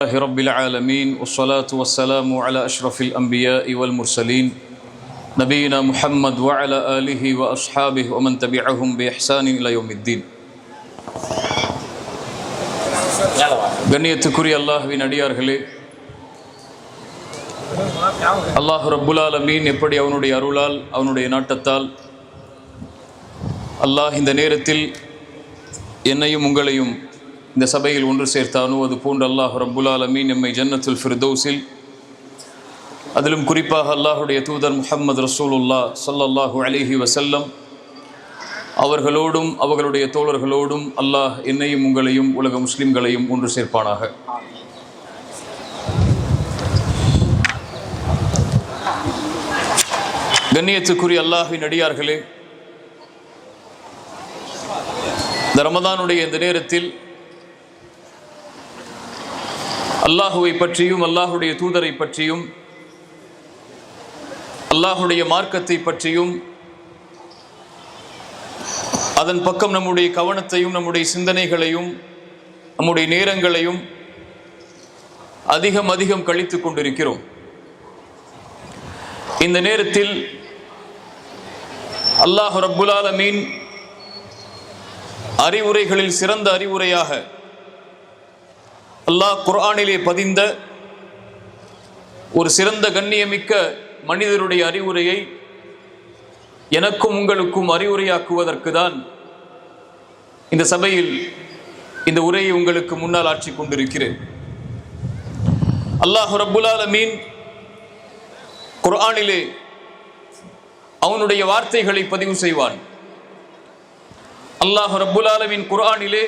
الله رب العالمين والصلاة والسلام على أشرف الأنبياء والمرسلين نبينا محمد وعلى آله وأصحابه ومن تبعهم بإحسان إلى يوم الدين. கண்ணியத்துக்குரிய அல்லாஹ்வின் அடியார்களே, அல்லாஹ் ரப்புல் ஆலமீன் எப்படி அவனுடைய அருளால் அவனுடைய நாட்டத்தால் அல்லாஹ் இந்த நேரத்தில் என்னையும் உங்களையும் இந்த சபையில் ஒன்று சேர்த்தானோ அது போன்று அல்லாஹ் ரப்புல் ஆலமீன் நம்மை ஜன்னத்துல் ஃபிர்தௌஸில், அதிலும் குறிப்பாக அல்லாஹுடைய தூதர் முஹம்மது ரசூலுல்லாஹ் ஸல்லல்லாஹு அலைஹி வஸல்லம் அவர்களோடும் அவர்களுடைய தோழர்களோடும் அல்லாஹ் என்னையும் உங்களையும் உலக முஸ்லிம்களையும் ஒன்று சேர்ப்பானாக. கண்ணியத்துக்குரிய அல்லாஹ்வின் அடியார்களே, இந்த ரமதானுடைய இந்த நேரத்தில் அல்லாஹுவை பற்றியும் அல்லாஹுடைய தூதரை பற்றியும் அல்லாஹுடைய மார்க்கத்தை பற்றியும் அதன் பக்கம் நம்முடைய கவனத்தையும் நம்முடைய சிந்தனைகளையும் நம்முடைய நேரங்களையும் அதிகம் கழித்து கொண்டிருக்கிறோம். இந்த நேரத்தில் அல்லாஹ் ரப்புல் ஆலமீன் அறிவுரைகளில் சிறந்த அறிவுரையாக அல்லாஹ் குர்ஆனிலே பதிந்த ஒரு சிறந்த கண்ணியமிக்க மனிதருடைய அறிவுரையை எனக்கும் உங்களுக்கும் அறிவுரையாக்குவதற்கு தான் இந்த சபையில் இந்த உரையை உங்களுக்கு முன்னால் ஆற்றி கொண்டிருக்கிறேன். அல்லாஹ் ரப்புல் ஆலமீன் குர்ஆனிலே அவனுடைய வார்த்தைகளை பதிவு செய்வான். அல்லாஹ் ரப்புல் ஆலமீன் குர்ஆனிலே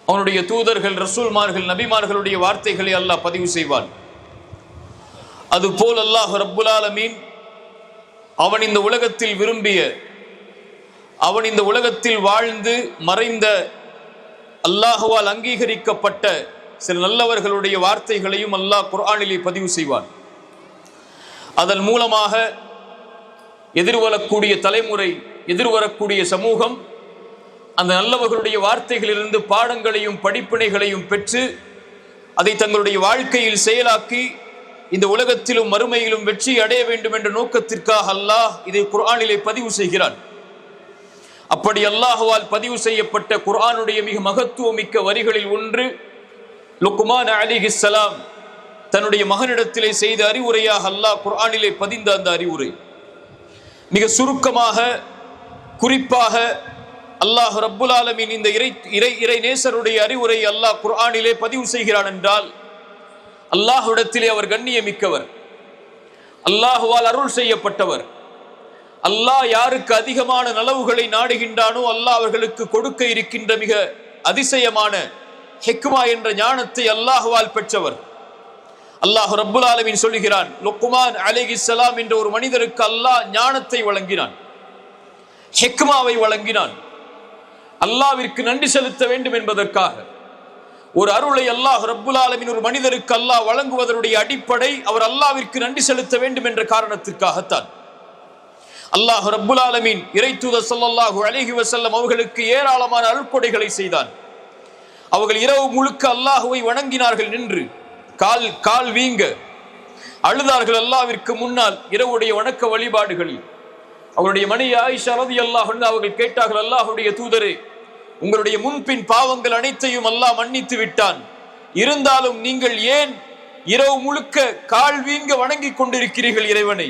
அவனுடைய தூதர்கள், ரசூல்மார்கள், நபிமார்களுடைய வார்த்தைகளை அல்லாஹ் பதிவு செய்வான். அதுபோல் அல்லாஹ் ரப்புல் ஆலமீன் அவன் இந்த உலகத்தில் விரும்பிய, அவன் இந்த உலகத்தில் வாழ்ந்து மறைந்த, அல்லாஹுவால் அங்கீகரிக்கப்பட்ட சில நல்லவர்களுடைய வார்த்தைகளையும் அல்லாஹ் குர்ஆனிலே பதிவு செய்வான். அதன் மூலமாக எதிர்வரக்கூடிய தலைமுறை, எதிர்வரக்கூடிய சமூகம் அந்த நல்லவர்களுடைய வார்த்தைகளிலிருந்து பாடங்களையும் படிப்பினைகளையும் பெற்று அதை தங்களுடைய வாழ்க்கையில் செயலாக்கி இந்த உலகத்திலும் மறுமையிலும் வெற்றி அடைய வேண்டும் என்ற நோக்கத்திற்காக அல்லாஹ் இதை குர்ஆனிலே பதிவு செய்கிறான். அப்படி அல்லாஹுவால் பதிவு செய்யப்பட்ட குர்ஆனுடைய மிக மகத்துவமிக்க வரிகளில் ஒன்று லுக்மான் அலைஹிஸ்ஸலாம் தன்னுடைய மகனிடத்திலே செய்த அறிவுரையாக அல்லாஹ் குர்ஆனிலே பதிந்த அந்த அறிவுரை. மிக சுருக்கமாக, குறிப்பாக அல்லாஹ் ரப்புல் ஆலமீன் இந்த இறை நேசருடைய அறிவுரை அல்லாஹ் குர்ஆனிலே பதிவு செய்கிறான் என்றால் அல்லாஹ்விடத்திலே அவர் கண்ணியமிக்கவர், அல்லாஹுவால் அருள் செய்யப்பட்டவர். அல்லாஹ் யாருக்கு அதிகமான நலவுகளை நாடுகின்றானோ அல்லாஹ் அவர்களுக்கு கொடுக்க இருக்கின்ற மிக அதிசயமான ஹிக்மா என்ற ஞானத்தை அல்லாஹுவால் பெற்றவர். அல்லாஹ் ரப்புல் ஆலமீன் சொல்லுகிறான், லுக்மான் அலைஹிஸ்ஸலாம் என்ற ஒரு மனிதருக்கு அல்லாஹ் ஞானத்தை வழங்கினான், ஹிக்மாவை வழங்கினான். அல்லாஹ்விற்கு நன்றி செலுத்த வேண்டும் என்பதற்காக ஒரு அருளை அல்லாஹ் ரப்புல் ஆலமீன் ஒரு மனிதருக்கு அல்லாஹ் வழங்குவதனுடைய அடிப்படை அவர் அல்லாஹ்விற்கு நன்றி செலுத்த வேண்டும் என்ற காரணத்திற்காகத்தான். அல்லாஹ் ரப்புல் ஆலமீன் இறை தூதர் ஸல்லல்லாஹு அலைஹி வஸல்லம் அவர்களுக்கு ஏராளமான அருட்கொடைகளை செய்தான். அவர்கள் இரவு முழுக்க அல்லாஹுவை வணங்கினார்கள், நின்று கால் வீங்க அழுதார்கள் அல்லாஹ்விற்கு முன்னால் இரவுடைய வணக்க வழிபாடுகளில். அவருடைய மனைவி ஆயிஷா ரலியல்லாஹு அன்ஹா அவர்கள் கேட்டார்கள், அல்லாஹ்வுடைய தூதரே, உங்களுடைய முன்பின் பாவங்கள் அனைத்தையும் அல்லாஹ் மன்னித்து விட்டான், இருந்தாலும் நீங்கள் ஏன் இரவு முழுக்க கால் வீங்க வணங்கி கொண்டிருக்கிறீர்கள் இறைவனை?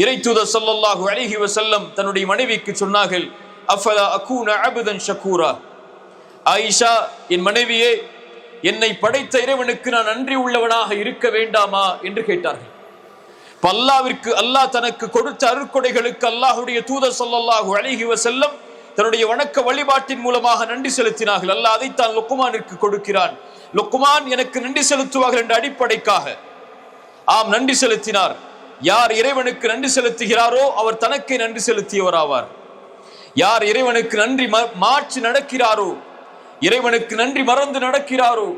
இறை தூதர் ஸல்லல்லாஹு அலைஹி வஸல்லம் தன்னுடைய மனைவிக்கு சொன்னார்கள், அஃபலா அகூன அப்தன் ஷகூரா, ஆயிஷா என் மனைவியே, என்னை படைத்த இறைவனுக்கு நான் நன்றி உள்ளவனாக இருக்க வேண்டாமா என்று கேட்டார்கள். அல்லாஹ்விற்கு, அல்லாஹ் தனக்கு கொடுத்த அருட்கொடைகளுக்கு அல்லாஹ்வுடைய தூதர் ஸல்லல்லாஹு அலைஹி வஸல்லம் தன்னுடைய வணக்க வழிபாட்டின் மூலமாக நன்றி செலுத்தினார்கள். அல்லாஹ் அதைத்தான் லுக்மானிற்கு கொடுக்கிறான். லுக்மான் எனக்கு நன்றி செலுத்துவார்கள் என்ற அடிப்படைக்காக ஆம் நன்றி செலுத்தினார். யார் இறைவனுக்கு நன்றி செலுத்துகிறாரோ அவர் தனக்கே நன்றி செலுத்தியவராவார். யார் இறைவனுக்கு நன்றி மாற்றி நடக்கிறாரோ, இறைவனுக்கு நன்றி மறந்து நடக்கிறாரோ,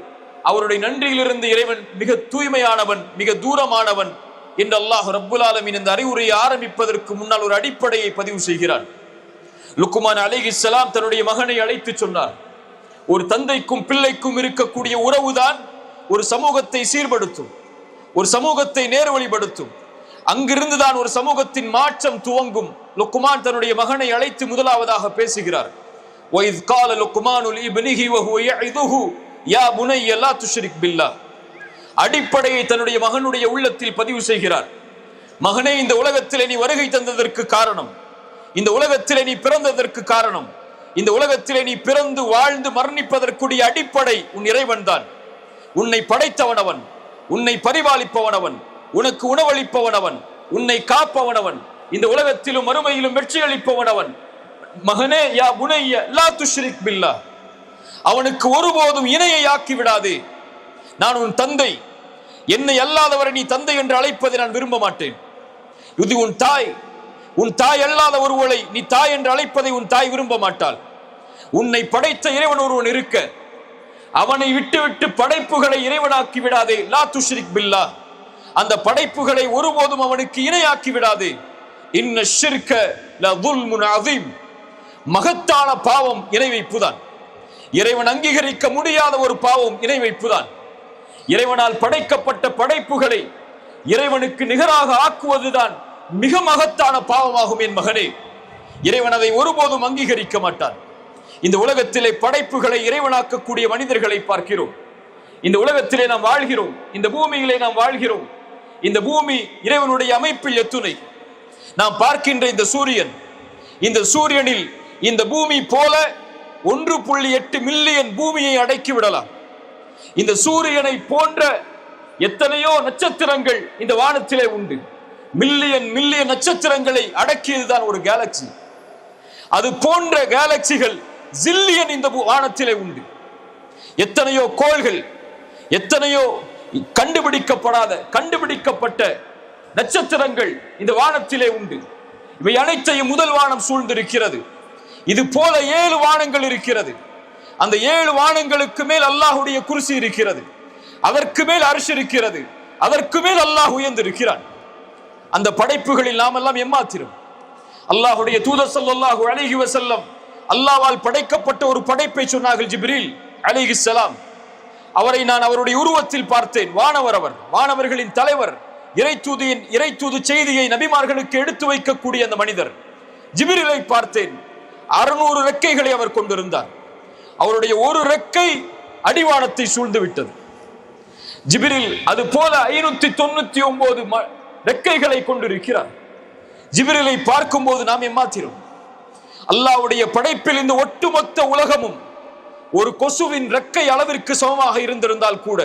அவருடைய நன்றியிலிருந்து இறைவன் மிக தூய்மையானவன், மிக தூரமானவன் என்று அல்லாஹ் ரப்புல் ஆலமீன் இந்த அறிவுரையை ஆரம்பிப்பதற்கு முன்னால் ஒரு அடிப்படையை பதிவு செய்கிறான். லுக்மான் அலைஹிஸ்ஸலாம் தன்னுடைய மகனை அழைத்து சொன்னார், ஒரு தந்தைக்கும் பிள்ளைக்கும் இருக்கக்கூடிய உறவுதான் ஒரு சமூகத்தை சீர்படுத்தும், ஒரு சமூகத்தை நேர்வழிப்படுத்தும். அங்கிருந்துதான் ஒரு சமூகத்தின் மாற்றம் துவங்கும். லுக்மான் தன்னுடைய மகனை அழைத்து முதலாவதாக பேசுகிறார். وَإِذْ قَالَ لُقْمَانُ لِابْنِهِ وَهُوَ يَعِظُهُ يَا بُنَيَّ لَا تُشْرِكْ بِاللَّهِ. அடிப்படையை தன்னுடைய மகனுடைய உள்ளத்தில் பதிவு செய்கிறார். மகனே, இந்த உலகத்திலே நீ வருகை தந்ததற்கு காரணம், இந்த உலகத்திலே நீ பிறந்ததற்கு காரணம், இந்த உலகத்திலே நீ பிறந்து வாழ்ந்து மரணிப்பதற்குரிய அடிப்படை உன் இறைவன் தான். உன்னை படைத்தவனவன், உன்னை பரிபாலிப்பவனவன், உனக்கு உணவளிப்பவனவன், உன்னை காப்பவனவன், இந்த உலகத்திலும் மறுமையிலும் வெற்றி அளிப்பவனவன். மகனே, யா புனைய லா துஷ்ரிக் பில்லாஹ், அவனுக்கு ஒருபோதும் இணையை ஆக்கி விடாதே. நான் உன் தந்தை, என்னை அல்லாதவரை நீ தந்தை என்று அழைப்பதை நான் விரும்ப மாட்டேன். இது உன் தாய், உன் தாய் அல்லாத ஒருவளை நீ தாய் என்று அழைப்பதை உன் தாய் விரும்ப மாட்டாள். உன்னை படைத்த இறைவன் ஒருவன் இருக்க, அவனை விட்டு படைப்புகளை இறைவனாக்கி விடாதே. லா துஷ்ரிக் பில்லாஹ், அந்த படைப்புகளை ஒருபோதும் அவனுக்கு இணையாக்கி விடாதே. இன்ன ஷிர்க லதுல்முன் அதீம், மகத்தான பாவம் இணை வைப்புதான். இறைவன் அங்கீகரிக்க முடியாத ஒரு பாவம் இணை வைப்புதான். இறைவனால் படைக்கப்பட்ட படைப்புகளை இறைவனுக்கு நிகராக ஆக்குவதுதான் மிக மகத்தான பாவமாகும். என் மகனே, இறைவன் அதை ஒருபோதும் அங்கீகரிக்க மாட்டான். இந்த உலகத்திலே படைப்புகளை இறைவனாக்கக்கூடிய மனிதர்களை பார்க்கிறோம். இந்த உலகத்திலே நாம் வாழ்கிறோம், இந்த பூமியிலே நாம் வாழ்கிறோம். இந்த பூமி இறைவனுடைய அமைப்பில் எத்துணை. நாம் பார்க்கின்ற இந்த சூரியன், இந்த சூரியனில் இந்த பூமி போல 1.8 மில்லியன் பூமியை அடக்கி விடலாம். இந்த சூரியனை போன்ற எத்தனையோ நட்சத்திரங்கள் இந்த வானத்திலே உண்டு. மில்லியன் மில்லியன் நட்சத்திரங்களை அடக்கியதுதான் ஒரு கேலக்சி. அது போன்ற கேலக்சிகள் ஜில்லியன் இந்த வானத்திலே உண்டு. எத்தனையோ கோள்கள், எத்தனையோ கண்டுபிடிக்கப்பட்ட நட்சத்திரங்கள் இந்த வானத்திலே உண்டு. இவை அனைத்தையும் முதல் வானம் சூழ்ந்திருக்கிறது. இது போல 7 வானங்கள் இருக்கிறது. அந்த 7 வானங்களுக்கு மேல் அல்லாஹ்வுடைய குர்சி இருக்கிறது, அதற்கு மேல் அர்ஷ் இருக்கிறது, அதற்கு மேல் அல்லாஹ் உயர்ந்திருக்கிறான். அந்த படைப்புகளில் நாம் எல்லாம் எம்மாத்திரம். அல்லாஹ்வுடைய தூதர் ஸல்லல்லாஹு அலைஹி வஸல்லம் அல்லாஹ்வால் படைக்கப்பட்ட ஒரு படைப்பை சொன்னார்கள். ஜிப்ரீல் அலைஹிஸ்ஸலாம், அவரை நான் அவருடைய உருவத்தில் பார்த்தேன். வானவர், அவர் வானவர்களின் தலைவர், இறைத்தூது செய்தியை நபிமார்களுக்கு எடுத்து வைக்கக்கூடிய அந்த மனிதர். ஜிப்ரீலை பார்த்தேன். 600 ரெக்கைகளை அவர் கொண்டிருந்தார். அவருடைய ஒரு ரெக்கை அடிவானத்தை சூழ்ந்து விட்டது. ஜிப்ரீல் அது போல 599 ரெக்கைகளை கொண்டிருக்கிறார். ஜிப்ரீலை பார்க்கும் போது நாம் எம்மாத்திரம். அல்லாஹ்வுடைய படைப்பில் இந்த ஒட்டுமொத்த உலகமும் ஒரு கொசுவின் ரெக்கை அளவிற்கு சமமாக இருந்திருந்தால் கூட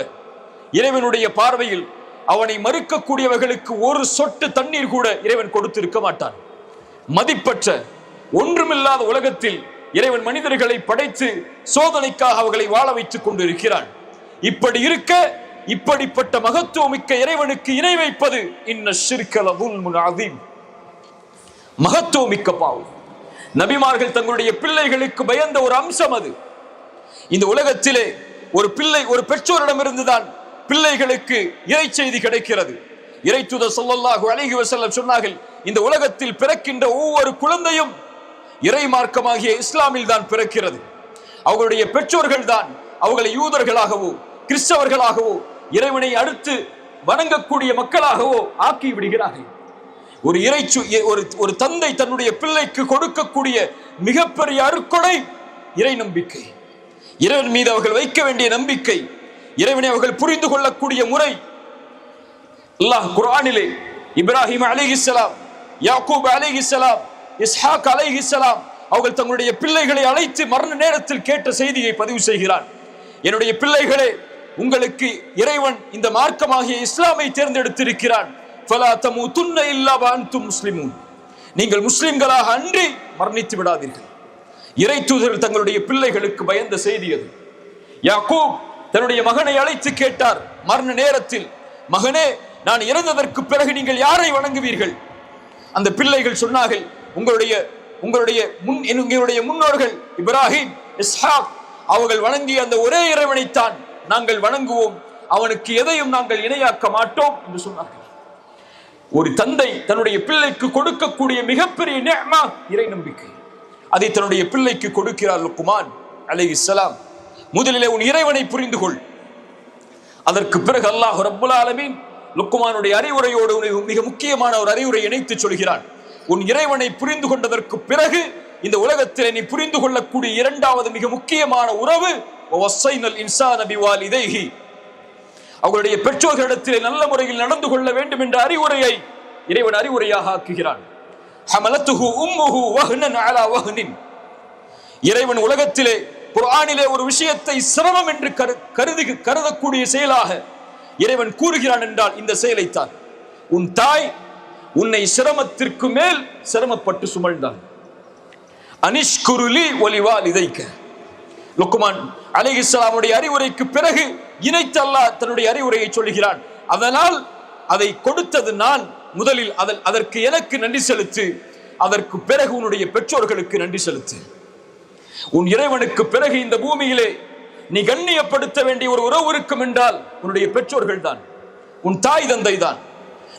இறைவனுடைய பார்வையில் அவனை மறுக்கக்கூடியவர்களுக்கு ஒரு சொட்டு தண்ணீர் கூட இறைவன் கொடுத்திருக்க மாட்டான். மதிப்பற்ற ஒன்றுமில்லாத உலகத்தில் இறைவன் மனிதர்களை படைத்து சோதனைக்காக அவர்களை வாழ வைத்துக் கொண்டிருக்கிறான். இப்படி இருக்க, இப்படிப்பட்ட மகத்துவமிக்க இறைவனுக்கு இணை வைப்பது இன்ன ஷிர்க லதுல்முன் அதீம், மகத்துவமிக்க பாவம். நபிமார்கள் தங்களுடைய பிள்ளைகளுக்கு பயந்த ஒரு அம்சம் அது. இந்த உலகத்திலே ஒரு பெற்றோரிடமிருந்துதான் பிள்ளைகளுக்கு இறை செய்தி கிடைக்கிறது. இறைத்தூதர் ஸல்லல்லாஹு அலைஹி வஸல்லம் சொன்னார்கள், இந்த உலகத்தில் பிறக்கின்ற ஒவ்வொரு குழந்தையும் இறை மார்க்கமாகிய இஸ்லாமில் தான் பிறக்கிறது. அவர்களுடைய பெற்றோர்கள் தான் அவர்களை யூதர்களாகவோ கிறிஸ்தவர்களாகவோ இறைவனை அடுத்து வணங்கக்கூடிய மக்களாகவோ ஆக்கி விடுகிறார்கள். ஒரு தந்தை தன்னுடைய பிள்ளைக்கு கொடுக்கக்கூடிய மிகப்பெரிய அருக்கொடை இறை நம்பிக்கை, இறைவன் மீது அவர்கள் வைக்க வேண்டிய நம்பிக்கை, இறைவனை அவர்கள் புரிந்து கொள்ளக்கூடிய முறை. அல்லாஹ் குர்ஆனிலே இப்ராஹிம் அலைஹிஸ்ஸலாம், யாக்கூப் அலைஹிஸ்ஸலாம், இஸ்ஹாக் அலைஹிஸ்ஸலாம் அவர்கள் தங்களுடைய பிள்ளைகளை அழைத்து மரண நேரத்தில் கேட்ட செய்தியை பதிவு செய்கிறான். என்னுடைய பிள்ளைகளே, உங்களுக்கு இறைவன் இந்த மார்க்கமாகிய இஸ்லாமை தேர்ந்தெடுத்திருக்கிறான். ஃபலா தமூதுன்ன இல்லா வஅன்தும் முஸ்லிமூன், நீங்கள் முஸ்லிம்களாக அன்றி மரணித்து விடாதீர்கள். இறை தூதர்கள் தங்களுடைய பிள்ளைகளுக்கு பயந்த செய்தி அது. யாக்கூப் தன்னுடைய மகனை அழைத்து கேட்டார் மரண நேரத்தில், மகனே, நான் இறந்ததற்கு பிறகு நீங்கள் யாரை வணங்குவீர்கள்? அந்த பிள்ளைகள் சொன்னார்கள், உங்களுடைய முன்னோர்கள் இப்ராஹிம், இஸ்ஹாக் அவர்கள் வணங்கிய அந்த ஒரே இறைவனைத்தான் நாங்கள் வணங்குவோம், அவனுக்கு எதையும் நாங்கள் இணையாக்க மாட்டோம் என்று சொன்னார்கள். ஒரு தந்தை தன்னுடைய பிள்ளைக்கு கொடுக்கக்கூடிய மிகப்பெரிய நிஅமா இறை நம்பிக்கை. அதை தன்னுடைய பிள்ளைக்கு கொடுக்கிறார் லுக்மான் அலைஹிஸ்ஸலாம். முதலிலே உன் இறைவனை புரிந்து கொள், அதற்கு பிறகு அல்லாஹ் ரப்புல் ஆலமீன் லுக்மானுடைய அறிவுரையோடு மிக முக்கியமான ஒரு அறிவுரை இணைத்து சொல்கிறான். உன் இறைவனை புரிந்து கொண்டதற்கு பிறகு இந்த உலகத்தில் நீ புரிந்து கொள்ளக்கூடிய இரண்டாவது மிக முக்கியமான உறவு அவர்களுடைய பெற்றோர்களிடத்திலே நல்ல முறையில் நடந்து கொள்ள வேண்டும் என்ற அறிவுரையை இறைவன் அறிவுரையாக ஆக்குகிறான். இறைவன் உலகத்திலே குர்ஆனிலே ஒரு விஷயத்தை சிரமம் என்று கருதக்கூடிய செயலாக இறைவன் கூறுகிறான் என்றால் இந்த செயலைத்தான். உன் தாய் உன்னை சிரமத்திற்கு மேல் சிரமப்பட்டு சுமழ்ந்தான். அனிஷ்குருலி ஒலிவாலிதைக்க. லுக்மான் அலைஹிஸ்ஸலாமுடைய அறிவுரைக்கு பிறகு இணைத்து அல்லாஹ் தன்னுடைய அறிவுரையை சொல்கிறான். அதனால் அதை கொடுத்தது நான், முதலில் அதற்கு எனக்கு நன்றி செலுத்து, அதற்கு பிறகு உன்னுடைய பெற்றோர்களுக்கு நன்றி செலுத்து. உன் இறைவனுக்கு பிறகு இந்த பூமியிலே நீ கண்ணியப்படுத்த வேண்டிய ஒரு உறவு இருக்கும் என்றால் உன்னுடைய பெற்றோர்கள் தான், உன் தாய் தந்தை தான்.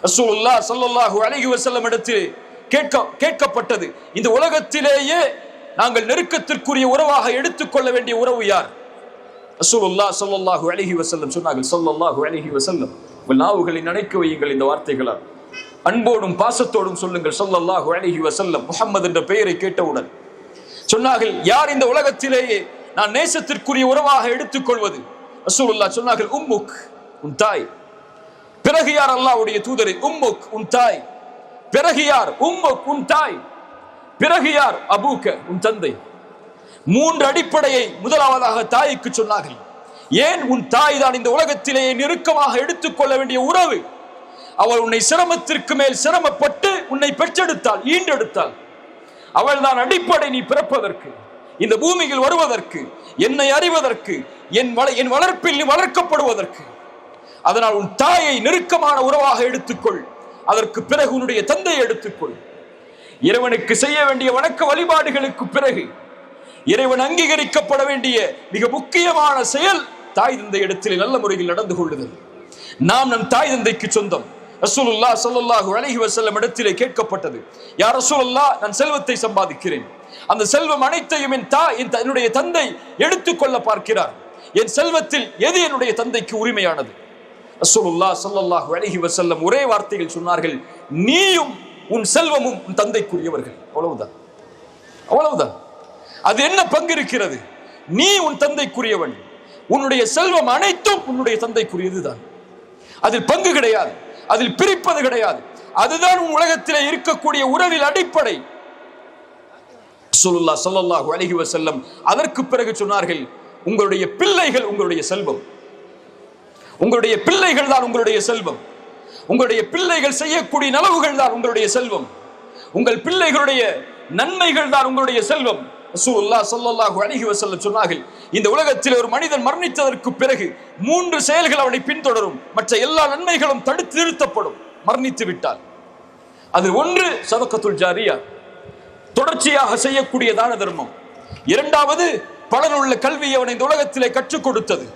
ரசூலுல்லாஹ் ஸல்லல்லாஹு அலைஹி வஸல்லம் இடத்தில் கேட்கப்பட்டது, இந்த உலகத்திலேயே நாங்கள் நெருக்கத்திற்குரிய உறவாக எடுத்துக்கொள்ள வேண்டிய உறவு யார்? ரசூலுல்லாஹ் ஸல்லல்லாஹு அலைஹி வஸல்லம் சொன்னார்கள், ஸல்லல்லாஹு அலைஹி வஸல்லம், உங்கள் நாவுகளை நினைக்க வையுங்கள் இந்த வார்த்தைகளால், அன்போடும் பாசத்தோடும் சொல்லுங்கள் ஸல்லல்லாஹு அலைஹி வஸல்லம். முஹம்மது என்ற பெயரை கேட்டவுடன் சொன்னார்கள், யார் இந்த உலகத்திலேயே நான் நேசத்திற்குரிய உறவாக எடுத்துக்கொள்வது? ரசூலுல்லாஹ் சொன்னார்கள், உம்முக், உன் தாய். பிறகு யார்? அல்லாஹ்வுடைய தூதரே, உம்முக், உன் தாய். பிறகு யார்? உம்முக், உன் தாய். பிறகு யார்? அபூக்க, உன் தந்தை. மூன்று அடிப்படையை முதலாவதாக தாய்க்கு சொன்னார்கள். ஏன்? உன் தாய் தான் இந்த உலகத்திலேயே நெருக்கமாக எடுத்துக்கொள்ள வேண்டிய உறவு. அவள் உன்னை சிரமத்திற்கு மேல் சிரமப்பட்டு உன்னை பெற்றெடுத்தாள், ஈண்டெடுத்தாள். அவள் தான் அடிப்படை நீ பிறப்பதற்கு, இந்த பூமியில் வருவதற்கு, என்னை அறிவதற்கு, என் வளர்ப்பில் நீ வளர்க்கப்படுவதற்கு. அதனால் உன் தாயை நெருக்கமான உறவாக எடுத்துக்கொள். அதற்கு பிறகு உன்னுடைய தந்தையை எடுத்துக்கொள். இறைவனுக்கு செய்ய வேண்டிய வணக்க வழிபாடுகளுக்கு பிறகு இறைவன் அங்கீகரிக்கப்பட வேண்டிய மிக முக்கியமான செயல் தாய் தந்தை இடத்திலே நல்ல முறையில் நடந்து கொள்ளுதல். நாம் நம் தாய் தந்தைக்கு சொந்தம். ரசூலுல்லாஹ் ஸல்லல்லாஹு அலைஹி வஸல்லம் இடத்திலே கேட்கப்பட்டது, யா ரசூலல்லாஹ், நான் செல்வத்தை சம்பாதிக்கிறேன், அந்த செல்வம் அனைத்தையும் என்னுடைய தந்தை எடுத்துக்கொள்ள பார்க்கிறார், என் செல்வத்தில் எது என்னுடைய தந்தைக்கு உரிமையானது? ரசூலுல்லாஹ் ஸல்லல்லாஹு அலைஹி வஸல்லம் ஒரே வார்த்தையில் சொன்னார்கள், நீயும் உன் செல்வமும் உன் தந்தைக்குரியவர்கள். அவ்வளவுதான், அவ்வளவுதான். அது என்ன பங்கு இருக்கிறது? நீ உன் தந்தைக்குரியவன், உன்னுடைய செல்வம் அனைத்தும் உன்னுடைய தந்தைக்குரியதுதான். அதில் பங்கு கிடையாது, அதில் பிரிப்பது கிடையாது. அதுதான் உன் உலகத்திலே இருக்கக்கூடிய உறவில் அடிப்படை. ரசூலுல்லாஹ் ஸல்லல்லாஹு அலைஹி வஸல்லம் அதற்கு பிறகு சொன்னார்கள், உங்களுடைய பிள்ளைகள் உங்களுடைய செல்வம். உங்களுடைய பிள்ளைகள் தான் உங்களுடைய செல்வம். உங்களுடைய பிள்ளைகள் செய்யக்கூடிய நலவுகள் தான் உங்களுடைய செல்வம். உங்கள் பிள்ளைகளுடைய நன்மைகள் தான் உங்களுடைய செல்வம். ரசூலுல்லாஹ் ஸல்லல்லாஹு அலைஹி வஸல்லம் சொன்னார்கள், இந்த உலகத்தில் ஒரு மனிதன் மரணித்ததற்கு பிறகு 3 செயல்கள் அவனை பின்தொடரும், மற்ற எல்லா நன்மைகளும் தடுத்து நிறுத்தப்படும் மரணித்து விட்டால். அது ஒன்று சதகத்துல் ஜாரியா, தொடர்ச்சியாக செய்யக்கூடிய தான தர்மம். இரண்டாவது பலனுள்ள கல்வியை அவன் இந்த உலகத்திலே கற்றுக் கொடுத்தது.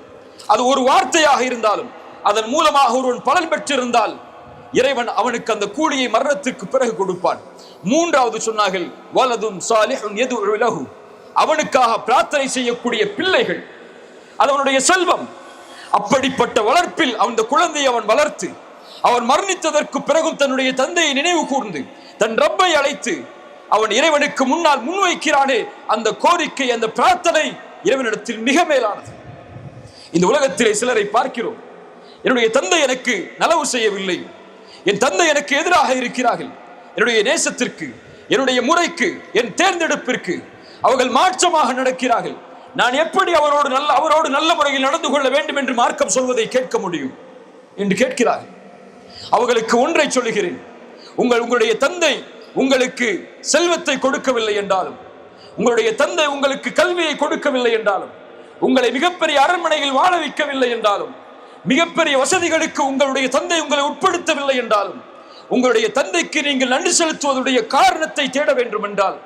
அது ஒரு வார்த்தையாக இருந்தாலும் அதன் மூலமாக ஒருவன் பலன் பெற்றிருந்தால் இறைவன் அவனுக்கு அந்த கூலியை மரணத்திற்கு பிறகு கொடுப்பான். மூன்றாவது சொன்னார்கள், வலதுன் சாலிஹுன் யதுஉ லஹு, அவனுக்காக பிரார்த்தனை செய்யக்கூடிய பிள்ளைகள், அது அவனுடைய செல்வம். அப்படிப்பட்ட வளர்ப்பில் அந்த குழந்தையை அவன் வளர்த்து அவன் மரணித்ததற்கு பிறகும் தன்னுடைய தந்தையை நினைவு கூர்ந்து தன் ரப்பை அழைத்து அவன் இறைவனுக்கு முன்னால் முன்வைக்கிறானே, அந்த கோரிக்கை, அந்த பிரார்த்தனை இறைவனிடத்தில் மிக மேலானது. இந்த உலகத்திலே சிலரை பார்க்கிறோம், என்னுடைய தந்தை எனக்கு நலவு செய்யவில்லை, என் தந்தை எனக்கு எதிராக இருக்கிறார்கள், என்னுடைய நேசத்திற்கு, என்னுடைய முறைக்கு, என் தேர்ந்தெடுப்பிற்கு அவர்கள் மாற்றமாக நடக்கிறார்கள், நான் எப்படி அவரோடு நல்ல முறையில் நடந்து கொள்ள வேண்டும் என்று மார்க்கம் சொல்வதை கேட்க முடியும் என்று கேட்கிறார்கள். அவர்களுக்கு ஒன்றை சொல்லுகிறேன், உங்களுடைய தந்தை உங்களுக்கு செல்வத்தை கொடுக்கவில்லை என்றாலும், உங்களுடைய தந்தை உங்களுக்கு கல்வியை கொடுக்கவில்லை என்றாலும், உங்களை மிகப்பெரிய அரண்மனையில் வாழ வைக்கவில்லை என்றாலும், மிகப்பெரிய வசதிகளுக்கு உங்களுடைய தந்தை உங்களை உட்படுத்தவில்லை என்றாலும், உங்களுடைய தந்தைக்கு நீங்கள் நன்றி செலுத்துவதுடைய காரணத்தை தேட வேண்டும் என்றால்,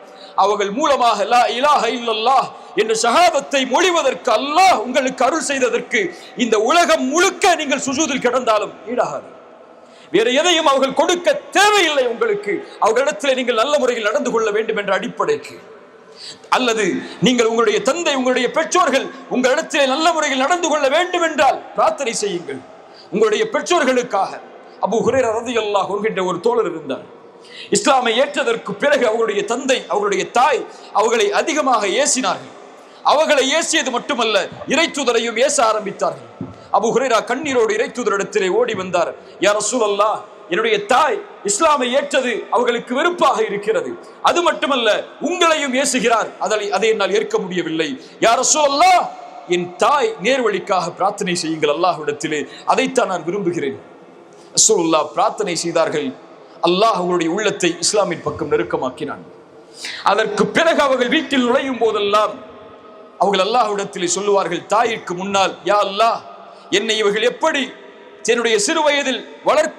அவர்கள் மூலமாக லா இலாஹ இல்லல்லாஹ் என்ற ஷஹாதத்தை மொழிவதற்கு அல்லாஹ் உங்களுக்கு அருள் செய்ததற்கு இந்த உலகம் முழுக்க நீங்கள் சுஜூதில் கிடந்தாலும் ஈடாகாது. வேற எதையும் அவர்கள் கொடுக்க தேவையில்லை உங்களுக்கு. அவர்களிடத்தில் நீங்கள் நல்ல முறையில் நடந்து கொள்ள வேண்டும் என்ற அடிப்படைக்கு அல்லது நீங்கள் உங்களுடைய தந்தை, உங்களுடைய பெற்றோர்கள் உங்களிடத்திலே நல்ல முறையில் நடந்து கொள்ள வேண்டும் என்றால் பிரார்த்தனை செய்யுங்கள். உங்களுடைய பெற்றோர்களுக்காக அபூ ஹுரைரா ரலியல்லாஹு அன்ஹு என்கின்ற ஒரு தோழர் இருந்தார். இஸ்லாமை ஏற்றதற்கு பிறகு அவருடைய தந்தை, அவருடைய தாய் அவர்களை அதிகமாக ஏசினார்கள். அவர்களை ஏசியது மட்டுமல்ல, இறைத்தூதரையும் ஏச ஆரம்பித்தார்கள். அபூ ஹுரைரா கண்ணீரோடு இறைத்தூதரிடத்திலே ஓடி வந்தார். யா ரசூலல்லாஹ், என்னுடைய தாய் இஸ்லாமை ஏற்றது அவர்களுக்கு வெறுப்பாக இருக்கிறது. அது மட்டுமல்ல, உங்களையும் ஏசுகிறார். அதை என்னால் ஏற்க முடியவில்லை. யா ரசூலல்லாஹ், என் தாய் நேர்வழிக்காக பிரார்த்தனை செய்யுங்கள் அல்லாஹ்விடத்திலே, அதைத்தான் நான் விரும்புகிறேன். ரசூலுல்லாஹ் பிரார்த்தனை செய்தார்கள். அல்லாஹ் அவர்களுடைய உள்ளத்தை இஸ்லாமின் பக்கம் நெருக்கமாக்கினான். அதற்கு பிறகு அவர்கள் வீட்டில் நுழையும் போதெல்லாம் அவர்கள் அல்லாஹ்விடத்திலே சொல்லுவார்கள், தாயிற்கு முன்னால், யா அல்லாஹ், என்னை இவர்கள் எப்படி என்னுடைய சிறு வயதில்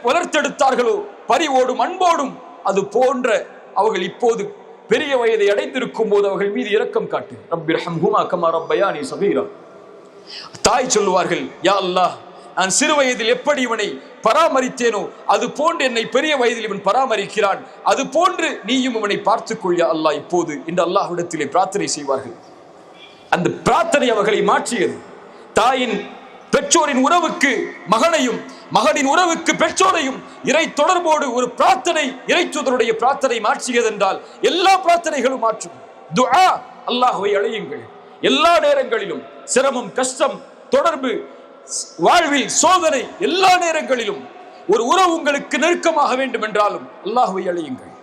வளர்த்தெடுத்தார்களோ பரிவோடும் அன்போடும், அது போன்ற அவர்கள் இப்போது பெரிய வயதை அடைந்திருக்கும் போது அவர்கள் மீது இரக்கம் காட்டு. ரப்பிர்ஹம்ஹுமா கமா ரப்பயானி ஸகீரா. தாய் சொல்லுவார்கள், யா அல்லாஹ், நான் சிறு வயதில் எப்படி இவனை பராமரித்தேனோ அது போன்று என்னை பெரிய வயதில் இவன் பராமரிக்கிறான், அது போன்று நீயும் இவனை பார்த்துக்கொள் யா அல்லாஹ் இப்போது என்று அல்லாஹ்விடத்திலே பிரார்த்தனை செய்வார்கள். அந்த பிரார்த்தனை அவர்களை மாற்றியது. தாயின் பெற்றோரின் உறவுக்கு மகனையும், மகனின் உறவுக்கு பெற்றோரையும் இறை தொடர்போடு ஒரு பிரார்த்தனை, இறைத்தூதருடைய பிரார்த்தனை மாற்றியது என்றால் எல்லா பிரார்த்தனைகளும் மாற்றும். துஆ, அல்லாஹ்வை அழையுங்கள். எல்லா நேரங்களிலும் சிரமம், கஷ்டம், தொடர்பு, வாழ்வில் சோதனை, எல்லா நேரங்களிலும் ஒரு உறவு உங்களுக்கு நெருக்கமாக வேண்டும் என்றாலும் அல்லாஹ்வை அழையுங்கள்.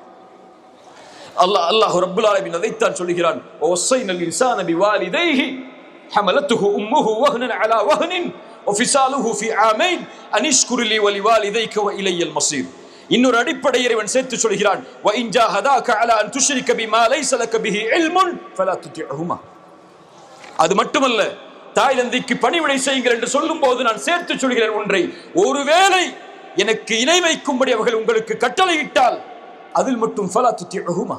அல்லாஹ் ரப்புல் ஆலமீன் அதைத்தான் சொல்கிறான். வஸைனல் இன்சான பிவாலிதைஹி ஹமலத்துஹு உம்முஹு வஹ்னன் அலா வஹ்னின் வஃபிசாலுஹு ஃபீ ஆமைன் அனிஷ்குர் லி வலிவாலிதைக வ இலையல் மஸீர். இன்னொரு அடிப்படை இறைவன் சேர்த்து சொல்கிறான், வ இன் ஜாஹதாக அலா அன் துஷ்ரிக பிமா லைஸ லக பிஹி இல்முன் ஃபலா துதிஹுமா. அது மட்டுமல்ல, தாய் தந்தைக்கு பணிவிடை செய்யுங்கள் என்று சொல்லும் போது நான் சேர்த்து சொல்கிறேன் ஒன்றை, ஒருவேளை எனக்கு இணை வைக்கும்படி அவர்கள் உங்களுக்கு கட்டளையிட்டால் அதில் மட்டும் ஃபலா துதிஹுமா,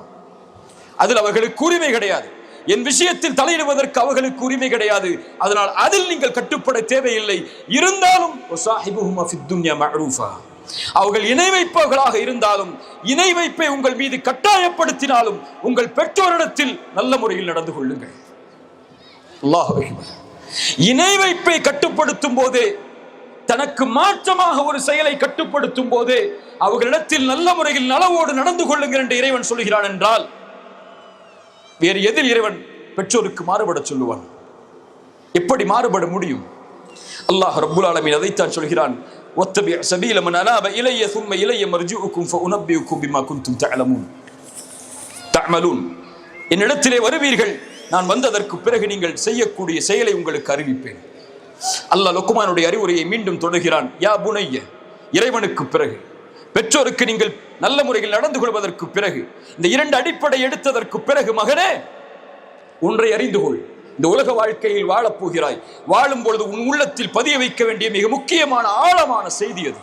அதில் அவர்களுக்கு உரிமை கிடையாது. என் விஷயத்தில் தலையிடுவதற்கு அவர்களுக்கு உரிமை கிடையாது. அதனால் அதில் நீங்கள் கட்டுப்பட தேவையில்லை. இருந்தாலும் அவர்கள் இணை வைப்பவர்களாக இருந்தாலும், இணை வைப்பை உங்கள் மீது கட்டாயப்படுத்தினாலும் உங்கள் பெற்றோரிடத்தில் நல்ல முறையில் நடந்து கொள்ளுங்கள். அல்லாஹ் அக்பர். இணை வைப்பை கட்டுப்படுத்தும் போதே, தனக்கு மாற்றமாக ஒரு செயலை கட்டுப்படுத்தும் போதே அவர்களிடத்தில் நல்ல முறையில் நலவோடு நடந்து கொள்ளுங்கள் என்று இறைவன் சொல்கிறான் என்றால், வேறு எதில் இறைவன் பெற்றோருக்கு மாறுபட சொல்லுவான்? எப்படி மாறுபட முடியும்? அல்லாஹ் ரப்புல் ஆலமீன் அதைத்தான் சொல்கிறான். வத்தபி சபீல மன் அனாப இலைய ثم இலைய மர்ஜூஉக்கும் ஃபஉனபியுக்கும் பிமா குன்தும் தஅமலூன். என்னிடத்திலே வருவீர்கள், நான் வந்ததற்கு பிறகு நீங்கள் செய்யக்கூடிய செயலை உங்களுக்கு அறிவிப்பேன். அல்லாஹ் லுக்மானுடைய அறிவுரையை மீண்டும் தொடர்கிறான். யா புனைய, இறைவனுக்கு பிறகு, பெற்றோருக்கு நீங்கள் நல்ல முறையில் நடந்து கொள்வதற்கு பிறகு, இந்த இரண்டு அடிப்படை எடுத்ததற்கு பிறகு, மகனே, ஒன்றை அறிந்து கொள். இந்த உலக வாழ்க்கையில் வாழப் போகிறாய். வாழும் பொழுது உன் உள்ளத்தில் பதிய வைக்க வேண்டிய மிக முக்கியமான ஆழமான செய்தி அது.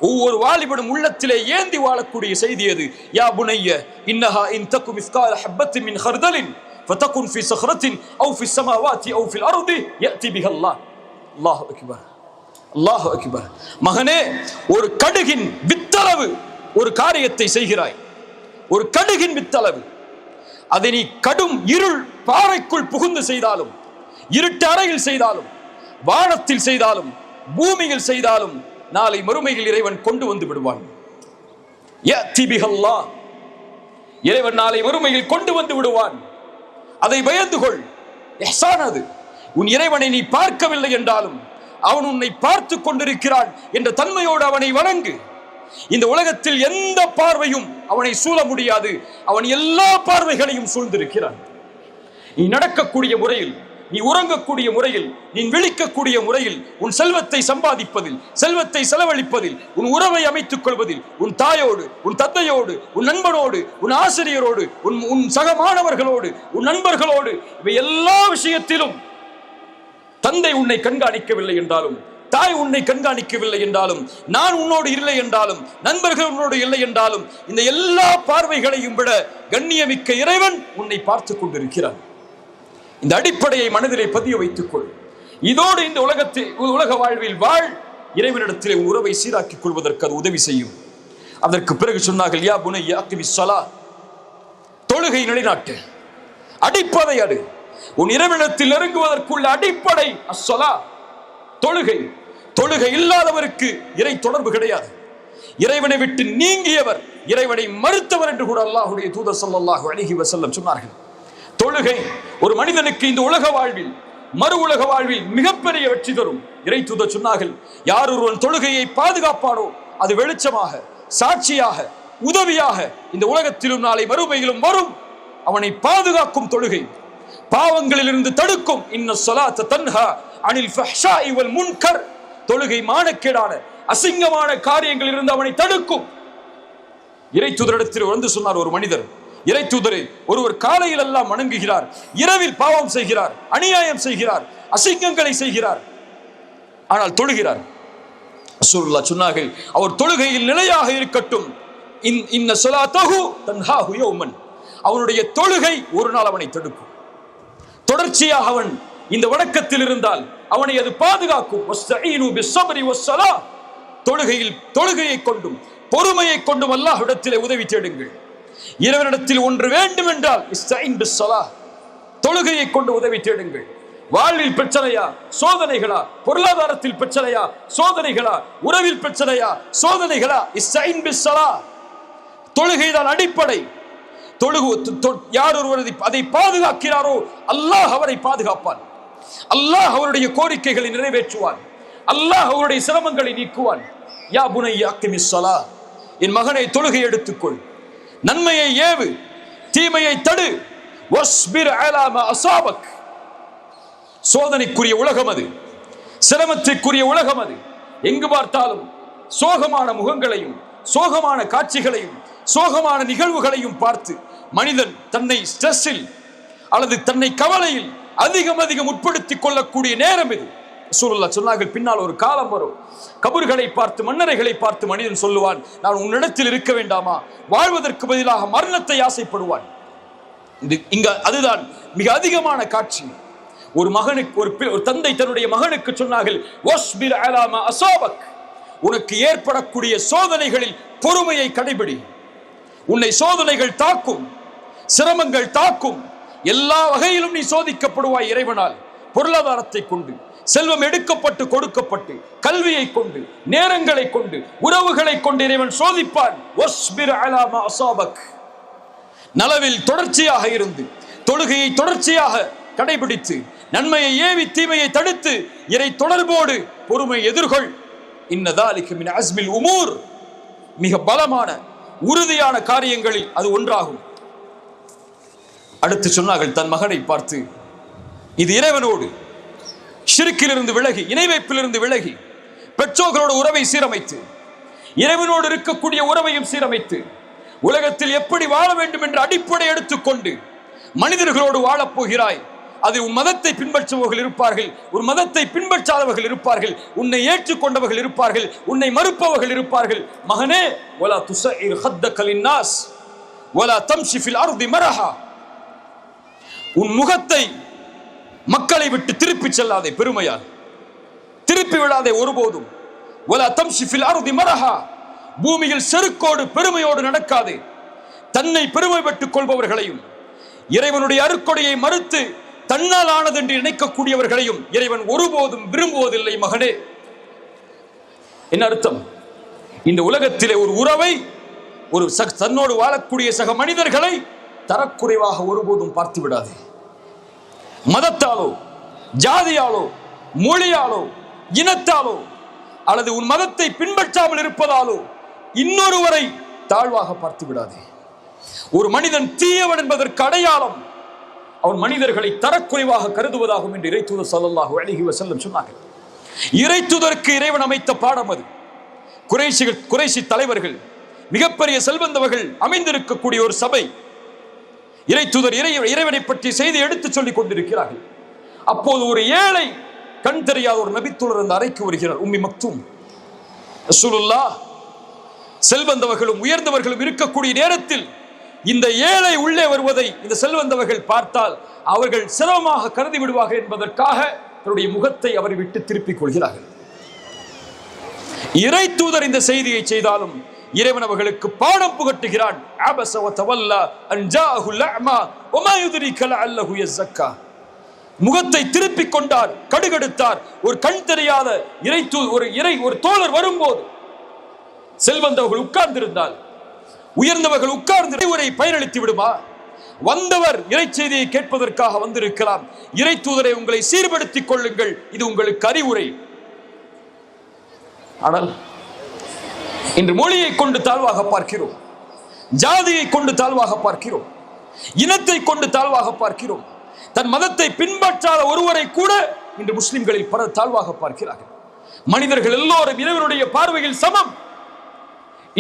ஒவ்வொரு வாலிபனும் உள்ளத்திலே ஏந்தி வாழக்கூடிய செய்தி அது. யா புனைய இன்னஹா இன் தகு மிஸ்கால ஹப்பத்தின் மின் ஹர்தலின் ஃபதகுன் ஃபீ ஸஹ்ரத்தின் அவ் ஃபீ ஸமாவாத்தி அவ் ஃபில் அர்தி யஅதி பிஹா அல்லாஹ். அல்லாஹு அக்பர், அல்லாஹு அக்பர். மகனே, ஒரு கடுகின் வித்தளவு ஒரு காரியத்தை செய்கிறாய், ஒரு கடுகின் வித்தளவு. அதை நீ கடும் இருள் பாறைக்குள் புகுந்து செய்தாலும், இருட்டு அறையில் செய்தாலும், வானத்தில் செய்தாலும், பூமியில் செய்தாலும், நாளை மறுமையில் இறைவன் கொண்டு வந்து விடுவான். இறைவன் நாளை மறுமையில் கொண்டு வந்து விடுவான். அதை பயந்து கொள். இஹ்சான் அது. உன் இறைவனை நீ பார்க்கவில்லை என்றாலும் அவன் உன்னை பார்த்து கொண்டிருக்கிறான் என்ற தன்மையோடு அவனை வணங்கு. இந்த உலகத்தில் எந்த பார்வையும் அவனை சூழ முடியாது. அவன் எல்லா பார்வைகளையும் சூழ்ந்திருக்கிறான். நீ நடக்கக்கூடிய முறையில், நீ உறங்கக்கூடிய முறையில், நீ விழிக்கக்கூடிய முறையில், உன் செல்வத்தை சம்பாதிப்பதில், செல்வத்தை செலவழிப்பதில், உன் உறவை அமைத்துக் கொள்வதில், உன் தாயோடு, உன் தந்தையோடு, உன் நண்பனோடு, உன் ஆசிரியரோடு, உன் சக மாணவர்களோடு, உன் நண்பர்களோடு, இவை எல்லா விஷயத்திலும் தந்தை உன்னை கண்காணிக்கவில்லை என்றாலும், தாய் உன்னை கண்காணிக்கவில்லை என்றாலும், நான் உன்னோடு இல்லை என்றாலும், நண்பர்கள் உன்னோடு இல்லை என்றாலும், இந்த எல்லா பார்வைகளையும் விட கண்ணியமிக்க இறைவன் உன்னை பார்த்து கொண்டிருக்கிறான். இந்த அடிப்படையை மனதிலே பதிய வைத்துக் கொள். இதோடு இந்த உலக வாழ்வில் வாழ். இறைவனிடத்திலே உறவை சீராக்கிக் கொள்வதற்கு அது உதவி செய்யும். அதற்கு பிறகு சொன்னார்கள், யா புனைய அக்மிஸ் ஸலா, தொழுகை நிலைநாட்டு. அடிப்படை அது. உன் இறைவனிடத்தில் நெருங்குவதற்குள்ள அடிப்படை அஸ்ஸலா, தொழுகை. தொழுகை இல்லாதவருக்கு இறை தொடர்பு கிடையாது. இறைவனை விட்டு நீங்கியவர், இறைவனை மறுத்தவர் என்று கூட அல்லாஹ்வுடைய தூதர் ஸல்லல்லாஹு அலைஹி வஸல்லம் சொன்னார்கள். தொழுகை ஒரு மனிதனுக்கு இந்த உலக வாழ்வில், மறு உலக வாழ்வில் மிகப்பெரிய வெற்றி தரும். இறை தூதர் சொன்னார்கள், யார் ஒருவன் தொழுகையை பாதுகாப்பானோ அது வெளிச்சமாக, சாட்சியாக, உதவியாக இந்த உலகத்திலும் நாளை மறுமையிலும் வரும். அவனை பாதுகாக்கும் தொழுகை, பாவங்களிலிருந்து தடுக்கும். இன்ன ஸலாத்த தன்ஹா அனில் ஃபஹ்ஷாஇ வல் முன்கர். தொழுகை மானக்கேடான அசிங்கமான காரியங்களில் இருந்து அவனை தடுக்கும். இறை தூதரிடத்தில் வந்து சொன்னார் ஒரு மனிதர், இறை தூதரே, ஒருவர் காலையில் எல்லாம் வணங்குகிறார், இரவில் பாவம் செய்கிறார், அநியாயம் செய்கிறார், அசிங்கங்களை செய்கிறார், ஆனால் தொழுகிறார். ரசூலுல்லாஹ் சொன்னார்கள், அவர் தொழுகையில் நிலையாக இருக்கட்டும். இன்ன ஸலாத்தஹு தன்ஹாஹு யௌமன். அவனுடைய தொழுகை ஒரு நாள் அவனை தடுக்கும். தொடர்ச்சியாக அவன் இந்த வணக்கத்தில் இருந்தால் அவனை அது பாதுகாக்கும். வஸ்தஈனு பிஸ்ஸப்ரி வஸ்ஸலா. தொழுகையை கொண்டும் பொறுமையை கொண்டும் அல்லாஹ்விடத்திலே உதவி தேடுங்கள். இறைவனிடத்தில் ஒன்று வேண்டும் என்றால் இஸ்தஈன் பிஸ்ஸலா, தொழுகையை கொண்டு உதவி தேடுங்கள். வாழ்வில் பிரச்சனையா, சோதனைகளா? பொருளாதாரத்தில் பிரச்சனையா, சோதனைகளா? உறவில் பிரச்சனையா, சோதனைகளா? இஸ்தஈன் பிஸ்ஸலா. தொழுகைதான் அடிப்படை. யார் ஒருவர் அதை பாதுகாக்கிறாரோ அல்லாஹ் அவரை பாதுகாப்பான். அல்லாஹ் அவருடைய கோரிக்கைகளை நிறைவேற்றுவான். அல்லாஹ் அவருடைய சிரமங்களை நீக்குவான். யா புனைய அக்கிமிஸ் ஸலா, என் மகனை தொழுகை எடுத்துக்கொள், நன்மையை ஏவு, தீமையை தடு. வஸ்பிர் அலா மா அஸாபக். சோதனைக்குரிய உலகம் அது, சிரமத்திற்குரிய உலகம் அது. எங்கு பார்த்தாலும் சோகமான முகங்களையும், சோகமான காட்சிகளையும், சோகமான நிகழ்வுகளையும் பார்த்து மனிதன் தன்னை ஸ்ட்ரெஸ்ஸில் அல்லது தன்னை கவலையில் அதிகம் உட்படுத்திக் கொள்ளக்கூடிய நேரம் இது. ரசூலுல்லாஹ் சொன்னார்கள், பின்னால் ஒரு காலம் வரும், கபர்களை பார்த்து, மன்னரைகளை பார்த்து மனிதன் சொல்லுவான், நான் உன்னிடத்தில் இருக்க வேண்டாமா? வாழ்வதற்கு பதிலாக மரணத்தை ஆசைப்படுவான். அதுதான் மிக அதிகமான காட்சி. ஒரு மகனுக்கு, ஒரு தந்தை தன்னுடைய மகனுக்கு சொன்னார்கள், வஸ்பிர் அலா மா அஸாபக். உனக்கு ஏற்படக்கூடிய சோதனைகளில் பொறுமையை கடைபிடி. உன்னை சோதனைகள் தாக்கும், சிரமங்கள் தாக்கும், எல்லா வகையிலும் நீ சோதிக்கப்படுவாய் இறைவனால். பொருளாதாரத்தை கொண்டு, செல்வம் எடுக்கப்பட்டு கொடுக்கப்பட்டு, கல்வியை கொண்டு, நேரங்களை கொண்டு, உறவுகளை கொண்டு இறைவன் சோதிப்பான். வஸ்பிர் அலா மா அஸாபக். நலவில் தொடர்ச்சியாக இருந்து, தொழுகையை தொடர்ச்சியாக கடைபிடித்து, நன்மையை ஏவி தீமையை தடுத்து, இறை தொடர்போடு பொறுமை எதிர்கொள். இன்ன தாலிக மின் அஸ்மில் உமூர். மிக பலமான உறுதியான காரியங்களில் அது ஒன்றாகும். அடுத்து சொன்னார்கள் தன் மகனை பார்த்து, இது இறைவனோடு ஷிர்க்கிலிருந்து விலகி, இணை வைப்பிலிருந்து விலகி, பெற்றோர்களோட உறவை சீரமைத்து, இறைவனோடு இருக்கக்கூடிய உறவையும் சீரமைத்து, உலகத்தில் எப்படி வாழ வேண்டும் என்ற அடிப்படை எடுத்துக்கொண்டு மனிதர்களோடு வாழப்போகிறாய். அது உன் மதத்தை பின்பற்றுபவர்கள் இருப்பார்கள், ஒரு மதத்தை பின்பற்றாதவர்கள் இருப்பார்கள், உன்னை ஏற்றுக்கொண்டவர்கள் இருப்பார்கள், உன்னை மறுப்பவர்கள் இருப்பார்கள். மகனே, வலா துஸஇர் ஹத்தக லின்னாஸ் வலா தம்ஷி ஃபில் அர்தி மரஹா. உன் முகத்தை மக்களை விட்டு திருப்பி செல்லாதே, பெருமையால் திருப்பி விடாதே ஒருபோதும். வலா தம்ஷி ஃபில் அர்தி மரஹா. பூமியில் செருக்கோடு பெருமையோடு நடக்காதே. தன்னை பெருமை பெற்றுக் கொள்பவர்களையும், இறைவனுடைய அருட்கொடையை மறுத்து தன்னால் ஆனது என்று நினைக்கக்கூடியவர்களையும் இறைவன் ஒருபோதும் விரும்புவதில்லை. மகனே, என்ன அர்த்தம்? இந்த உலகத்திலே ஒரு உறவை, ஒரு தன்னோடு வாழக்கூடிய சக மனிதர்களை தரக்குறைவாக ஒருபோதும் பார்த்து விடாதே. மதத்தாலோ, ஜாதியாலோ, மொழியாலோ, இனத்தாலோ, அல்லது உன் மதத்தை பின்பற்றாமல் இருப்பதாலோ இன்னொருவரை தாழ்வாக பார்த்து விடாதே. ஒரு மனிதன் தீயவன் என்பதற்கு அடையாளம் அவன் மனிதர்களை தரக்குறைவாக கருதுவதாகும் என்று இறை தூதர் ஸல்லல்லாஹு அலைஹி வஸல்லம் சொன்னார்கள். இறை தூதருக்கு இறைவன் அமைத்த பாடம் அது. குறைஷி தலைவர்கள், மிகப்பெரிய செல்வந்தவர்கள் அமைந்திருக்கக்கூடிய ஒரு சபை. இறை தூதர் இறைவனை பற்றி செய்தி எடுத்து சொல்லிக் கொண்டிருக்கிறார்கள். அப்போது ஒரு ஏழை, கண் தெரியாத ஒரு நபித்தோழர் அந்த அறைக்கு வருகிறார். உம்மி மக்தூம். ரசூலுல்லாஹ் செல்வந்தவர்களும் உயர்ந்தவர்களும் இருக்கக்கூடிய நேரத்தில் இந்த ஏழை உள்ளே வருவதை இந்த செல்வந்தவர்கள் பார்த்தால் அவர்கள் சிரமமாக கருதி விடுவார்கள் என்பதற்காக தன்னுடைய முகத்தை அவரை விட்டு திருப்பிக் கொள்கிறார்கள். இறை தூதர் இந்த செய்தியை செய்தாலும் இறைவன் அவர்களுக்கு பாடம் புகட்டுகிறான். அபஸ வ தவல்லா அன் ஜாஅஹுல் அஅமா வமா யுத்ரிக லஅல்லஹு யஸக்கா. முகத்தை திருப்பிக் கொண்டார், கடுகடுத்தார். ஒரு கண் தெரியாத ஒரு தோழர் வரும்போது செல்வந்தவர்கள் உட்கார்ந்திருந்தால், உயர்ந்தவர்கள் உட்கார்ந்து உரை பயனளித்து விடுமா? வந்தவர் இறை செய்தியை கேட்பதற்காக வந்திருக்கலாம். இறை தூதரை உங்களை சீர்படுத்திக் கொள்ளுங்கள், இது உங்களுக்கு அறிவுரை. ஆனால் இன்று மொழியை கொண்டு தாழ்வாக பார்க்கிறோம், ஜாதியை கொண்டு தாழ்வாக பார்க்கிறோம், இனத்தை கொண்டு தாழ்வாக பார்க்கிறோம். தன் மதத்தை பின்பற்றாத ஒருவரை கூட இன்று முஸ்லிம்களில் பல தாழ்வாக பார்க்கிறார்கள். மனிதர்கள் எல்லோரும் இறைவனுடைய பார்வையில் சமம்.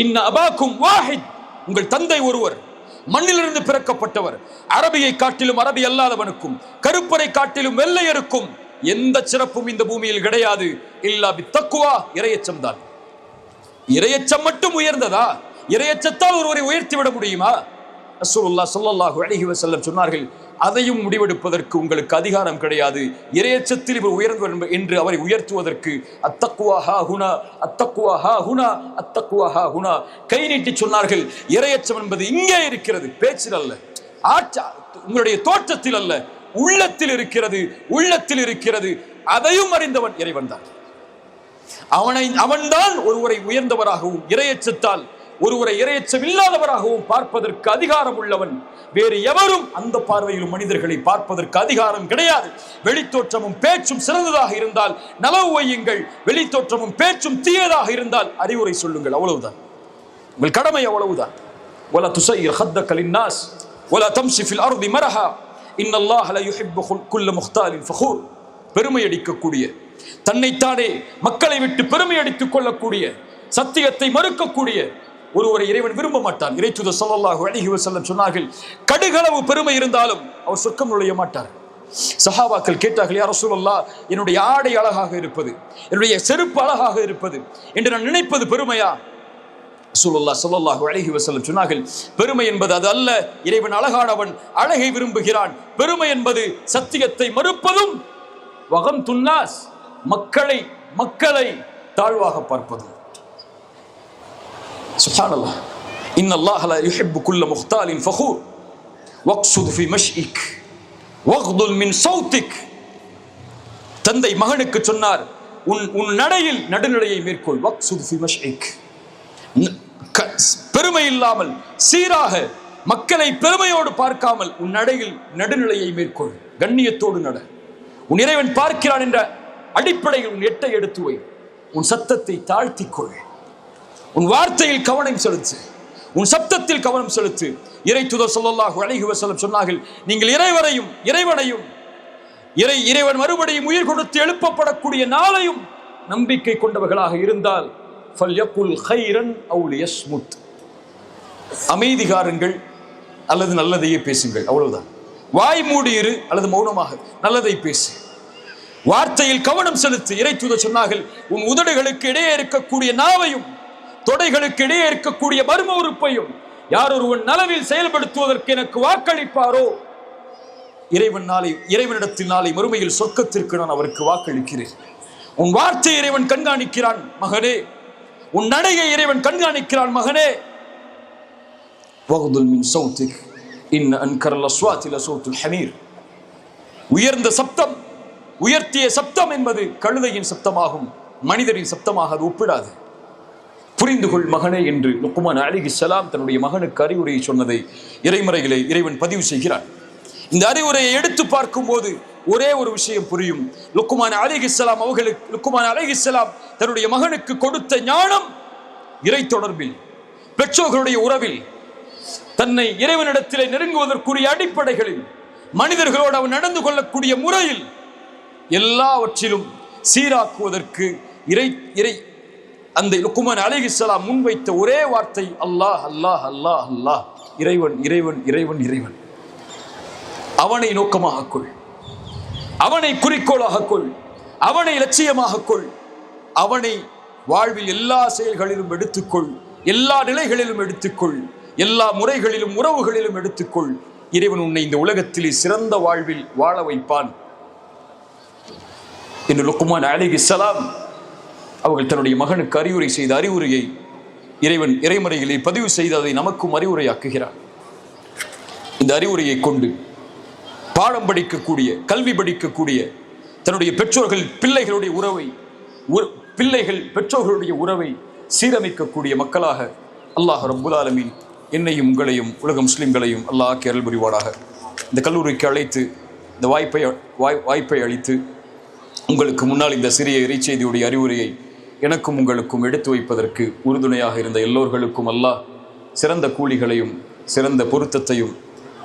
இன்ன அபாக்கும் வாஹித், உங்கள் தந்தை ஒருவர், மண்ணிலிருந்து பிறக்கப்பட்டவர். அரபியை காட்டிலும் அரபி அல்லாதவனுக்கும் கருப்பரை காட்டிலும் வெள்ளையருக்கும் எந்த சிறப்பும் இந்த பூமியில் கிடையாது. இல்லா பித்தக்குவா, இறையச்சம் தான். இறையச்சம் மட்டும் உயர்ந்ததா? இறையச்சத்தால் ஒருவரை உயர்த்திவிட முடியுமா? ரசூலுல்லாஹ் ஸல்லல்லாஹு அலைஹி வஸல்லம் சொன்னார்கள், அதையும் முடிவெடுப்பதற்கு உங்களுக்கு அதிகாரம் கிடையாது. இறையச்சத்தில் இவர் உயர்ந்தவர் என்று அவரை உயர்த்துவதற்கு அத்தக்குவா ஹா ஹுனா, அத்தக்குவா ஹா ஹுனா, அத்தக்குவா ஹா ஹுனா, கை நீட்டி சொன்னார்கள். இறையச்சம் என்பது இங்கே இருக்கிறது, பேச்சில் அல்ல, உங்களுடைய தோற்றத்தில் அல்ல, உள்ளத்தில் இருக்கிறது, உள்ளத்தில் இருக்கிறது. அதையும் அறிந்தவன் இறைவன் தான். அவன்தான் ஒருவரை உயர்ந்தவராகவும் இறையச்சத்தால் ஒருவரை இறையச்சம் இல்லாதவராகவும் பார்ப்பதற்கு அதிகாரம் உள்ளவன். வேறு எவரும் அந்த பார்வையிலும் மனிதர்களை பார்ப்பதற்கு அதிகாரம் கிடையாது. வெளித்தோற்றமும் பேச்சும் சிறந்ததாக இருந்தால் நலவு வையுங்கள், வெளித்தோற்றமும் பேச்சும் தீயதாக இருந்தால் அறிவுரை சொல்லுங்கள், அவ்வளவுதான். உங்கள் கடமை அவ்வளவுதான். வலா துஸய்யிர் ஹத்தக லின்னாஸ் வலா தம்ஷி ஃபில் அர்தி மரஹா இன்னல்லாஹ லா யுஹிப்பு குல்ல முக்தாலின் ஃபகூர். பெருமை அடிக்கக்கூடிய, தன்னைத்தானே மக்களை விட்டு பெருமை அடித்துக் கொள்ளக்கூடிய, சத்தியத்தை மறுக்கக்கூடிய ஒருவரை இறைவன் விரும்ப மாட்டான். இறைத்தூதர் ஸல்லல்லாஹு அலைஹி வஸல்லம் சொன்னார்கள், கடுகளவு பெருமை இருந்தாலும் அவர் சொர்க்கம் நுழைய மாட்டார். சஹாபாக்கள் கேட்டார்கள், யா ரசூலல்லாஹ், என்னுடைய ஆடை அழகாக இருப்பது, என்னுடைய செருப்பு அழகாக இருப்பது என்று நான் நினைப்பது பெருமையா? ரசூலுல்லாஹ் ஸல்லல்லாஹு அலைஹி வஸல்லம் சொன்னார்கள், பெருமை என்பது அது அல்ல. இறைவன் அழகானவன், அழகை விரும்புகிறான். பெருமை என்பது சத்தியத்தை மறுப்பதும், வகம் துன்னாஸ், மக்களை தாழ்வாக பார்ப்பதும். சுப்ஹானல்லாஹ். இன்னல்லாஹ லா யுஹிப்பு குல்ல முக்தாலின் ஃபகூர் வக்ஸுத் ஃபி மஷ்இக் வக்துல் மின் சௌதிக். தந்தை மகனுக்கு சொன்னார், உன் நடையில் நடுநிலையை மேற்கொள். வக்ஸுத் ஃபி மஷ்இக், பெருமை இல்லாமல் சீராக மக்களை பெருமையோடு பார்க்காமல் உன் நடையில் நடுநிலையை மேற்கொள், கண்ணியத்தோடு நட. உன் இறைவன் பார்க்கிறான் என்ற அடிப்படையில் உன் எட்டை எடுத்து வை. உன் சத்தத்தை தாழ்த்திக்கொள், உன் வார்த்தையில் கவனம் செலுத்து, உன் சப்தத்தில் கவனம் செலுத்து. இறைத்தூதர் ஸல்லல்லாஹு அலைஹி வஸல்லம் சொன்னார்கள், நீங்கள் இறைவனையும் இறைவன் மறுபடியும் உயிர் கொடுத்து எழுப்பப்படக்கூடிய நாளையும் நம்பிக்கை கொண்டவர்களாக இருந்தால் ஃபல்யகுல் கைரன் அவு லியஸ்முத், அமைதி காருங்கள் அல்லது நல்லதையே பேசுங்கள், அவ்வளவுதான். வாய் மூடி இரு அல்லது மௌனமாக நல்லதை பேசு. வார்த்தையில் கவனம் செலுத்து. இறைத்தூதர் சொன்னார்கள், உன் உதடுகளுக்கு இடையே இருக்கக்கூடிய நாவையும் தொடைகளுக்கு இடையே இருக்கக்கூடிய மர்ம உறுப்பையும் யார் ஒருவன் நலவில் செயல்படுத்துவதற்கு எனக்கு வாக்களிப்பாரோ, இறைவனிடத்தில் நாளை மறுமையில் சொர்க்கத்திற்கு நான் அவருக்கு வாக்களிக்கிறேன். உன் வார்த்தை இறைவன் கண்காணிக்கிறான் மகனே, உன் நடையை இறைவன் கண்காணிக்கிறான் மகனே. வக்துல் மின் சௌதிக் இன்ன அன்கரல் அஸ்வாத்தி லஸௌத்துல் ஹமீர். உயர்ந்த சப்தம், உயர்த்திய சப்தம் என்பது கழுதையின் சப்தமாகும், மனிதரின் சப்தமாக அது ஒப்பிடாது. புரிந்து கொள் மகனே என்று லுக்மான் அலைஹிஸ்ஸலாம் தன்னுடைய மகனுக்கு அறிவுரையை சொன்னதை இறைமறைகளை இறைவன் பதிவு செய்கிறான். இந்த அறிவுரையை எடுத்து பார்க்கும் போது ஒரே ஒரு விஷயம் புரியும். லுக்மான் அலைஹிஸ்ஸலாம் தன்னுடைய மகனுக்கு கொடுத்த ஞானம் இறை தொடர்பில், பெற்றோர்களுடைய உறவில், தன்னை இறைவனிடத்திலே நெருங்குவதற்குரிய அடிப்படைகளில், மனிதர்களோடு அவன் நடந்து கொள்ளக்கூடிய முறையில், எல்லாவற்றிலும் சீராக்குவதற்கு அந்த லுக்மான் அலைஹிஸ்ஸலாம் முன்வைத்த ஒரே வார்த்தை அல்லாஹ் அல்லாஹ் அல்லாஹ் அல்லாஹ். இறைவன் இறைவன் இறைவன் இறைவன். அவனை நோக்கமாக கொள், அவனை குறிக்கோளாக கொள், அவனை லட்சியமாக கொள், அவனை வாழ்வில் எல்லா செயல்களிலும் எடுத்துக்கொள், எல்லா நிலைகளிலும் எடுத்துக்கொள், எல்லா முறைகளிலும் உறவுகளிலும் எடுத்துக்கொள். இறைவன் உன்னை இந்த உலகத்திலே சிறந்த வாழ்வில் வாழ வைப்பான் என்று லுக்மான் அலைஹிஸ்ஸலாம் அவர்கள் தன்னுடைய மகனுக்கு அறிவுரை செய்த அறிவுரையை இறைவன் இறைமறையிலே பதிவு செய்து அதை நமக்கும் அறிவுரையாக்குகிறான். இந்த அறிவுரையை கொண்டு பாடம் படிக்கக்கூடிய, கல்வி படிக்கக்கூடிய, தன்னுடைய பெற்றோர்கள் பிள்ளைகளுடைய உறவை சீரமைக்கக்கூடிய மக்களாக அல்லாஹ் ரப்புல் ஆலமீன் என்னையும் உங்களையும் உலக முஸ்லிம்களையும் அல்லாஹ் ஆக்கி அருள் புரிவானாக. இந்த கல்லூரிக்கு அழைத்து இந்த வாய்ப்பை அளித்து உங்களுக்கு முன்னால் இந்த சிறிய இறைச்செய்தியுடைய அறிவுரையை எனக்கும் உங்களுக்கும் எடுத்து வைப்பதற்கு உறுதுணையாக இருந்த எல்லோர்களுக்கும் அல்லாஹ் சிறந்த கூலிகளையும் சிறந்த பொருத்தத்தையும்,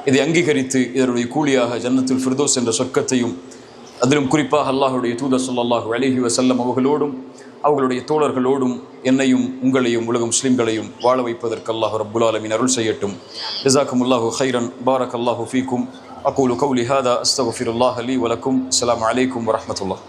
இதை அங்கீகரித்து இதனுடைய கூலியாக ஜன்னத்துல் ஃபிர்தௌஸ் என்ற சொர்க்கத்தையும், அதிலும் குறிப்பாக அல்லாஹுடைய தூதர் ஸல்லல்லாஹு அலைஹி வஸல்லம் அவர்களோடும் அவர்களுடைய தோழர்களோடும் என்னையும் உங்களையும் உலக முஸ்லிம்களையும் வாழ வைப்பதற்கு அல்லாஹ் ரப்புல் ஆலமீன் அருள் செய்யட்டும். ஜஸாக்குமுல்லாஹு கைரன், பாரக்கல்லாஹு ஃபீக்கும். அகூலு கௌலி ஹாதா, அஸ்தக்ஃபிருல்லாஹ லீ வலக்கும். அஸ்ஸலாமு அலைக்கும் வரஹ்மத்துல்லாஹ்.